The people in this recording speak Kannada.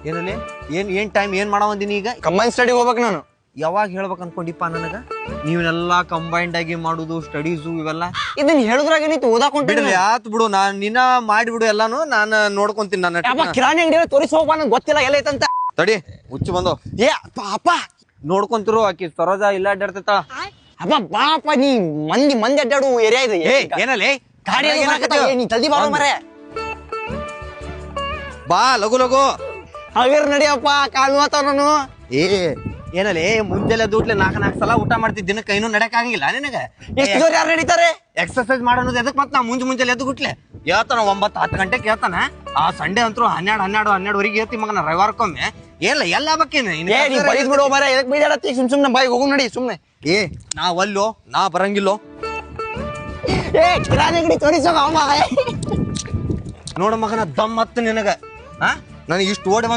ಏನಲ್ಲಿ ಏನ್ ಟೈಮ್ ಏನ್ ಮಾಡವಂದಿನಿ ಈಗ? ಕಂಬೈನ್ ಸ್ಟಡಿ ಹೋಗ್ಬೇಕು ನಾನು. ಯಾವಾಗ ಹೇಳ್ಬೇಕು ಅನ್ಕೊಂಡಿಪ್ಪ ನನಗ? ನೀವೆಲ್ಲ ಕಂಬೈಂಡ್ ಆಗಿ ಮಾಡುದು ಸ್ಟಡೀಸು ಇವೆಲ್ಲ ಇದನ್ನ ಹೇಳುದ್ರಾಗ ನೀತಿ ಓದಾಕೊಂಡ್ಬಿಡಲಿ. ಆತ್ ಬಿಡು, ನಾನ್ ನಿನ್ನ ಮಾಡಿಬಿಡು ಎಲ್ಲಾನು, ನಾನು ನೋಡ್ಕೊಂತೀನಿ. ನನ್ನ ಕಿರಾಣಿ ಅಂಗಡಿ ತೋರಿಸಿ ಹೋಗ್ಬಾ, ನಂಗೆ ಗೊತ್ತಿಲ್ಲ ಎಲ್ಲೈತಂತ. ತಡಿ, ಹುಚ್ಚು ಬಂದು ಏ ಅಪ್ಪ ನೋಡ್ಕೊಂತಿರು. ಆಕಿ ಸರೋಜ ಇಲ್ಲ ಅಡ್ಡಾಡ್ತೈತ. ಅಪ್ಪ ಬಾಪ, ನೀ ಮಂದಿ ಅಡ್ಡಾಡು ಏರಿಯಾ ಇದೆ. ಏನಲ್ಲಿ ಗಾಡಿ ನೀ ತಲ್ದಿ ಬಾಳ ಮರೆ. ಬಾ ಲಗು ಲಗು. ಹಾಗೇರ್ ನಡಿಯಪ್ಪ, ಕಾಲ್ ಮಾತಾವ ನಾನು. ಏನಲ್ಲಿ ಮುಂಜಾನೆ ದುಡ್ಲೆ 4 ಸಲ ಊಟ ಮಾಡ್ತಿದ್ದ ದಿನಕ್ಕೆ ಇನ್ನೂ ನಡಕ್ ಆಗಂಗಿಲ್ಲ ನಿನಗ? ಎಷ್ಟು ಜೋರ್ ಯಾರು ನಡೀತಾರೆ? ಎಕ್ಸರ್ಸೈಸ್ ಮಾಡೋದು ಎದಕ್ ಮತ್ ನಾ ಮುಂಜಾನೆ ಎದ್ದು ಗುಟ್ಲೆ ಹೇಳ್ತಾನ 9-10 ಗಂಟೆಗೆ ಹೇಳ್ತಾನ. ಆ ಸಂಡೇ ಅಂತೂ 12-12-12ವರೆಗೆ ಹೇಳ್ತಿ ಮಗನ. ರವಿವಾರಕ್ಕೊಮ್ಮೆ ಎಲ್ಲ ಬೇಕೇನು? ಬಿಡೋ ಮರ, ಎದಕ್ ಬೈದಾಡತ್ತಿ? ಸುಮ್ನೆ ಬಾಯಿ ಹೋಗು ನಡಿ ಸುಮ್ನೆ. ನಾ ಒಲ್ಲೋ, ನಾ ಬರಂಗಿಲ್ಲೋ. ಕಿರಾಣಿ ಅಂಗಡಿ ತೋರಿಸೋ ನೋಡ ಮಗನ ದಮ್ ಹತ್ತು ನಿನಗ. ನನಗೆ ಇಷ್ಟು ಓಡಿ